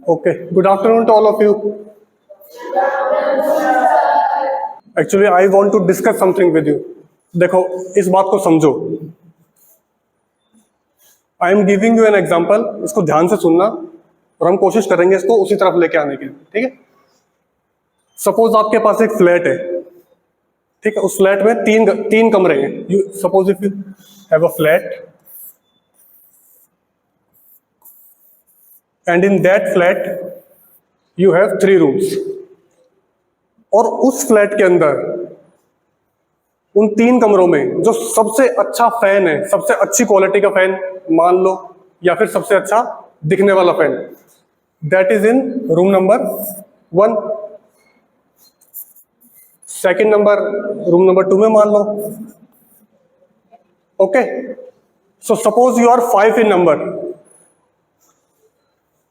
Okay, good afternoon to all of you. Actually, I want to discuss something with you. देखो, इस बात को समझो. I am giving you an example. इसको ध्यान से सुनना और हम कोशिश करेंगे इसको उसी तरफ लेके आने की. ठीक है? सपोज आपके पास एक फ्लैट है. ठीक है? उस फ्लैट में तीन कमरे हैं. You suppose if you have a flat, and in that flat you have 3 rooms. और उस फ्लैट के अंदर उन 3 कमरों में जो सबसे अच्छा फैन है, सबसे अच्छी क्वालिटी का फैन मान लो, या फिर सबसे अच्छा दिखने वाला fan, that is in room number 1. Second number room number 2 में मान लो. Okay, so suppose you are 5 in number.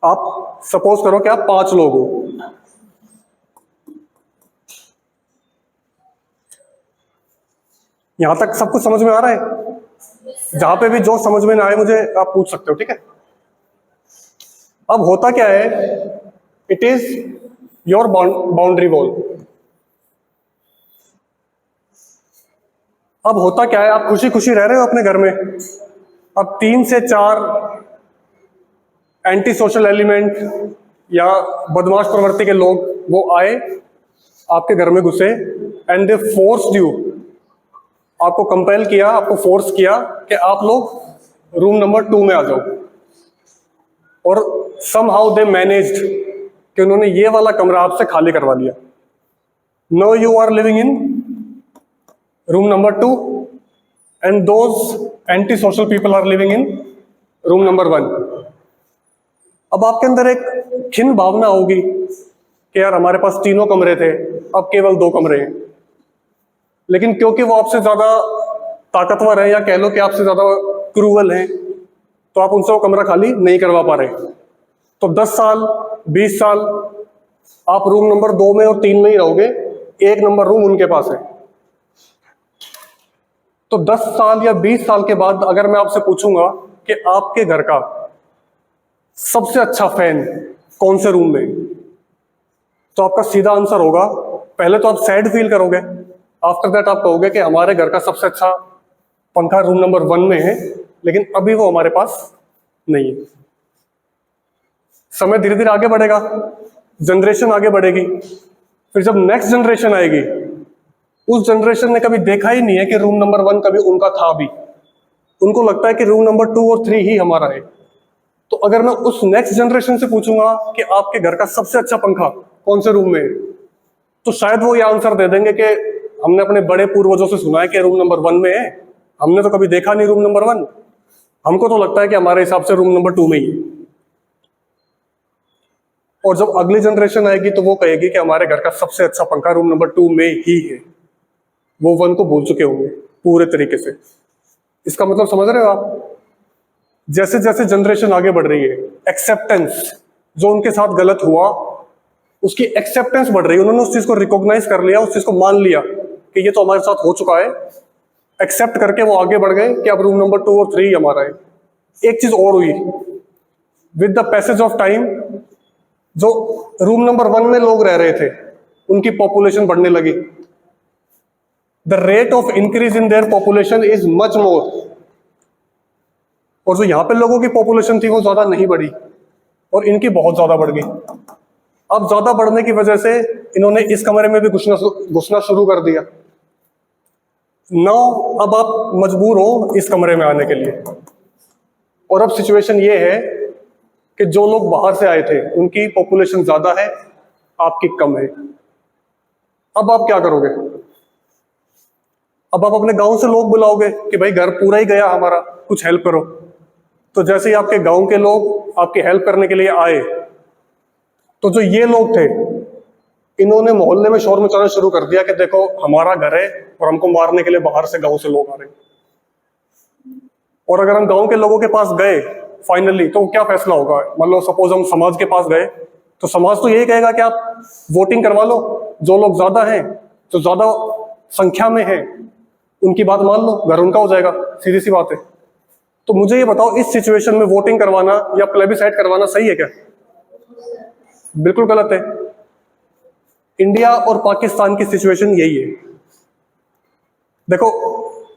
आप सपोज करो कि आप 5 लोग हो. यहां तक सब कुछ समझ में आ रहा है? जहां पे भी जो समझ में ना आए मुझे आप पूछ सकते हो. ठीक है? अब होता क्या है, it is your boundary wall. अब होता क्या है, आप खुशी खुशी रह रहे हो अपने घर में. अब 3 से 4 एंटी सोशल एलिमेंट या बदमाश प्रवृत्ति के लोग वो आए, आपके घर में घुसे, एंड दे फोर्स्ड यू, आपको कंपेल किया, आपको फोर्स किया कि आप लोग रूम नंबर 2 में आ जाओ. और समहाउ दे मैनेज्ड कि उन्होंने ये वाला कमरा आपसे खाली करवा लिया. No you are living in room number 2 and those anti social people are living in room number 1. अब आपके अंदर एक खिन्न भावना होगी कि यार हमारे पास 3 कमरे थे, अब केवल 2 कमरे हैं. लेकिन क्योंकि वो आपसे ज्यादा ताकतवर है, या कह लो कि आपसे ज्यादा क्रूअल हैं, तो आप उनसे वो कमरा खाली नहीं करवा पा रहे. तो 10 साल 20 साल आप रूम नंबर 2 में और 3 में ही रहोगे. 1 नंबर रूम उनके पास है. तो 10 साल या 20 साल के बाद अगर मैं आपसे पूछूंगा कि आपके घर का सबसे अच्छा फैन कौन से रूम में, तो आपका सीधा आंसर होगा, पहले तो आप सैड फील करोगे, आफ्टर दैट आप कहोगे कि हमारे घर का सबसे अच्छा पंखा रूम नंबर 1 में है, लेकिन अभी वो हमारे पास नहीं है. समय धीरे धीरे आगे बढ़ेगा, जनरेशन आगे बढ़ेगी, फिर जब नेक्स्ट जनरेशन आएगी, उस जनरेशन ने कभी देखा ही नहीं है कि रूम नंबर 1 कभी उनका था भी. उनको लगता है कि रूम नंबर 2 और 3 ही हमारा है. तो अगर मैं उस नेक्स्ट जनरेशन से पूछूंगा कि आपके घर का सबसे अच्छा पंखा कौन से रूम में है, तो शायद वो ये आंसर दे देंगे कि हमने अपने बड़े पूर्वजों से सुना है कि रूम नंबर 1 में है, हमने तो कभी देखा नहीं रूम नंबर 1, हमको तो लगता है कि हमारे हिसाब से रूम नंबर 2 में ही है. और जब अगली जनरेशन आएगी तो वो कहेगी कि हमारे घर का सबसे अच्छा पंखा रूम नंबर 2 में ही है. वो 1 को भूल चुके होंगे पूरे तरीके से. इसका मतलब समझ रहे हो आप? जैसे जैसे जनरेशन आगे बढ़ रही है, एक्सेप्टेंस, जो उनके साथ गलत हुआ उसकी एक्सेप्टेंस बढ़ रही है. उन्होंने उस चीज को रिकॉग्नाइज कर लिया, उस चीज को मान लिया कि ये तो हमारे साथ हो चुका है. एक्सेप्ट करके वो आगे बढ़ गए कि अब रूम नंबर 2 और 3 हमारा है. एक चीज और हुई, with the passage of time, जो रूम नंबर 1 में लोग रह रहे थे उनकी पॉपुलेशन बढ़ने लगी. The rate of increase in their population is much more. और जो यहां पे लोगों की पॉपुलेशन थी वो ज्यादा नहीं बढ़ी, और इनकी बहुत ज्यादा बढ़ गई. अब ज्यादा बढ़ने की वजह से इन्होंने इस कमरे में भी घुसना शुरू कर दिया. नाउ अब आप मजबूर हो इस कमरे में आने के लिए. और अब सिचुएशन ये है कि जो लोग बाहर से आए थे उनकी पॉपुलेशन ज्यादा है, आपकी कम है. अब आप क्या करोगे? अब आप अपने गांव से लोग बुलाओगे कि भाई घर पूरा ही गया हमारा, कुछ हेल्प करो. तो जैसे ही आपके गांव के लोग आपकी हेल्प करने के लिए आए, तो जो ये लोग थे इन्होंने मोहल्ले में शोर मचाना शुरू कर दिया कि देखो हमारा घर है और हमको मारने के लिए बाहर से गांव से लोग आ रहे हैं. और अगर हम गांव के लोगों के पास गए फाइनली, तो क्या फैसला होगा? मतलब सपोज हम समाज के पास गए, तो समाज तो यही कहेगा कि आप वोटिंग करवा लो, जो लोग ज्यादा हैं, जो ज्यादा संख्या में हैं, उनकी बात मान लो, घर उनका हो जाएगा. सीधी सी बात है. तो मुझे ये बताओ, इस सिचुएशन में वोटिंग करवाना या प्लेबिसाइट करवाना सही है क्या? बिल्कुल गलत है। इंडिया और पाकिस्तान की सिचुएशन यही है। देखो,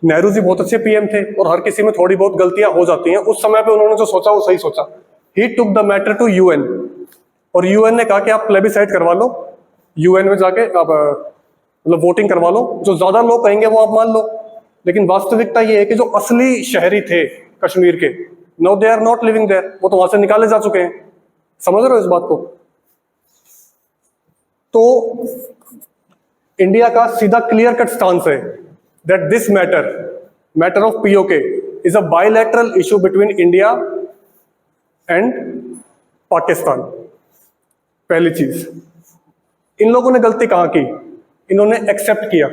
नेहरू जी बहुत अच्छे पीएम थे और हर किसी में थोड़ी बहुत गलतियां हो जाती हैं। उस समय पे उन्होंने जो सोचा वो सही सोचा। He took the matter to UN, और यूएन ने कहा कि आप प्लेबिसाइट करवा लो, यूएन में जाके आप मतलब वोटिंग करवा लो, जो ज्यादा लोग कहेंगे वो आप मान लो। लेकिन वास्तविकता ये है कि जो असली शहरी थे कश्मीर के, no they are not living there, वो तो वहां से निकाले जा चुके हैं। समझ रहे हो इस बात को? तो इंडिया का सीधा क्लियर कट स्टांस है that this matter of PoK is a bilateral issue between India and Pakistan. पहली चीज, इन लोगों ने गलती कहां की? इन्होंने एक्सेप्ट किया,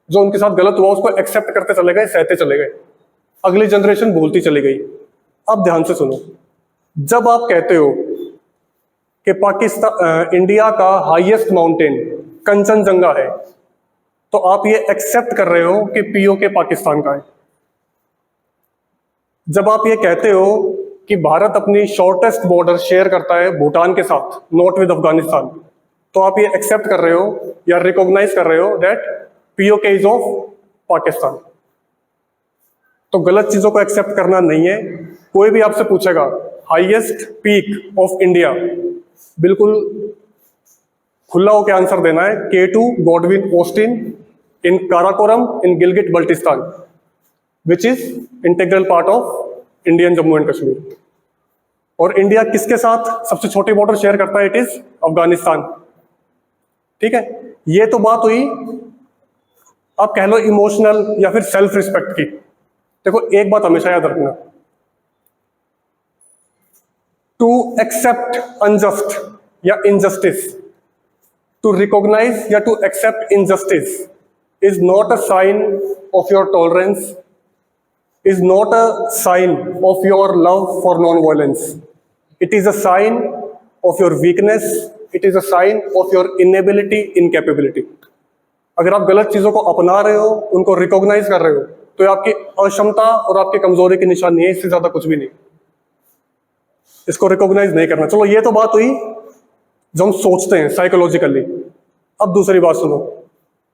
जो उनके साथ गलत हुआ उसको एक्सेप्ट करते चले गए, सहते चले गए, अगली जनरेशन भूलती चली गई। अब ध्यान से सुनो, जब आप कहते हो कि पाकिस्तान इंडिया का हाईएस्ट माउंटेन कंचनजंगा है, तो आप ये एक्सेप्ट कर रहे हो कि पीओके पाकिस्तान का है। जब आप ये कहते हो कि भारत अपनी शॉर्टेस्ट बॉर्डर शेयर करता है भूटान के साथ, नॉट विद अफगानिस्तान, तो आप ये एक्सेप्ट कर रहे हो या रिकॉग्नाइज कर रहे हो that PoK is of Pakistan. तो गलत चीजों को एक्सेप्ट करना नहीं है। कोई भी आपसे पूछेगा हाईएस्ट पीक ऑफ इंडिया, बिल्कुल खुला होकर आंसर देना है, K2 Godwin Austen in Karakoram in Gilgit Baltistan, which is integral part of Indian Jammu and Kashmir. और इंडिया किसके साथ सबसे छोटी बॉर्डर शेयर करता है? It is Afghanistan. ठीक है, ये तो बात हुई आप कह लो इमोशनल या फिर सेल्फ रिस्पेक्ट की। देखो, एक बात हमेशा याद रखना, टू एक्सेप्ट अनजस्ट या इनजस्टिस, टू रिकॉग्नाइज या to accept injustice is not a sign of your tolerance, is not a sign of your love for non-violence. It is a sign of your weakness. It is a sign of your inability, incapability. अगर आप गलत चीजों को अपना रहे हो, उनको recognise कर रहे हो, तो ये आपकी अक्षमता और आपकी कमजोरी की निशानी है, इससे ज्यादा कुछ भी नहीं। इसको रिकॉग्नाइज नहीं करना। चलो, ये तो बात हुई जो हम सोचते हैं साइकोलॉजिकली। अब दूसरी बात सुनो,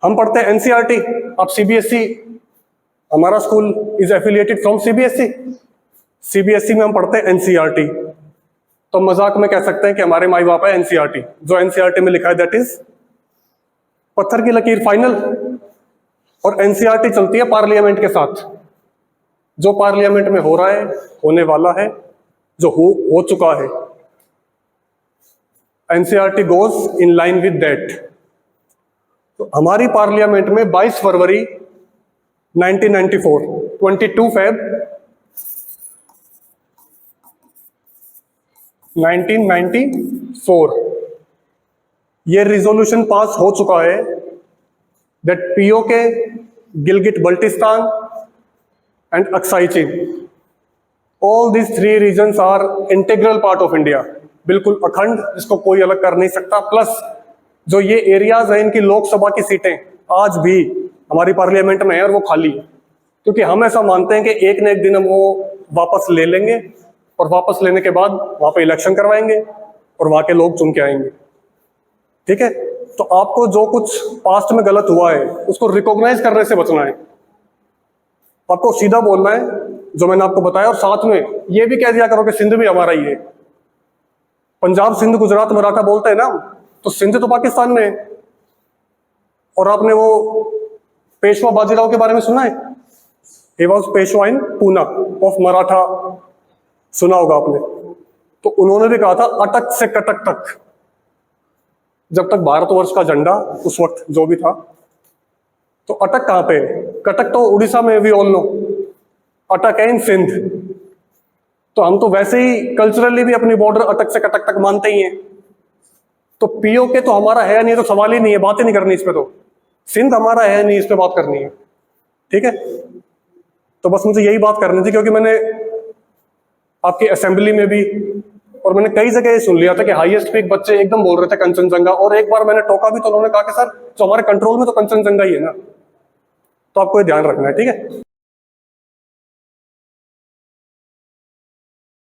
हम पढ़ते हैं एनसीईआरटी, आप सीबीएसई, हमारा school is affiliated from CBSE. CBSE में हम पढ़ते हैं एनसीईआरटी, तो मजाक में कह सकते हैं कि हमारे माई बाप है एनसीईआरटी। जो एनसीईआरटी में लिखा है दैट इज पत्थर की लकीर, फाइनल। और एनसीईआरटी चलती है पार्लियामेंट के साथ। जो पार्लियामेंट में हो रहा है, होने वाला है, जो हो चुका है, NCERT goes in line with that. तो हमारी पार्लियामेंट में 22 फरवरी 1994, 22 Feb 1994 ये रिजोल्यूशन पास हो चुका है that PoK, Gilgit Baltistan and Aksai Chin, all these 3 regions are integral part of India, बिल्कुल अखंड, जिसको कोई अलग कर नहीं सकता। प्लस जो ये एरियाज है, इनकी लोकसभा की सीटें आज भी हमारी पार्लियामेंट में है और वो खाली है, क्योंकि हम ऐसा मानते हैं कि एक न एक दिन हम वो वापस ले लेंगे और वापस लेने के बाद वहां पे इलेक्शन करवाएंगे और वहां के लोग चुन के आएंगे। ठीक है, तो आपको जो कुछ पास्ट में गलत हुआ है उसको रिकॉग्नाइज करने से बचना है। आपको सीधा बोलना है जो मैंने आपको बताया, और साथ में ये भी कह दिया करो कि सिंध भी हमारा ही है। पंजाब, सिंध, गुजरात, मराठा बोलते हैं ना, तो सिंध तो पाकिस्तान में है। और आपने वो पेशवा बाजीराव के बारे में सुना है? He was Peshwa in Poona of Maratha, सुना होगा आपने। तो उन्होंने भी कहा था अटक से कटक तक, जब तक भारतवर्ष का झंडा उस वक्त जो भी था। तो अटक कहां पे है? कटक तो उड़ीसा में, वी ऑल नो। अटक है इन सिंध। तो हम तो वैसे ही कल्चरली भी अपनी बॉर्डर अटक से कटक तक मानते ही हैं। तो पीओके तो हमारा है नहीं, तो सवाल ही नहीं है, बात ही नहीं करनी इस पे। तो सिंध हमारा है नहीं, इस पे बात करनी है। ठीक है, तो बस मुझे यही बात करनी थी, क्योंकि मैंने आपकी असेंबली में भी और मैंने कई जगह ये सुन लिया था कि हाईएस्ट पीक बच्चे एकदम बोल रहे थे कंचनजंगा, और एक बार मैंने टोका भी तो उन्होंने कहा कि सर जो हमारे कंट्रोल में तो कंचनजंगा ही है ना। तो आपको ये ध्यान रखना है, ठीक है।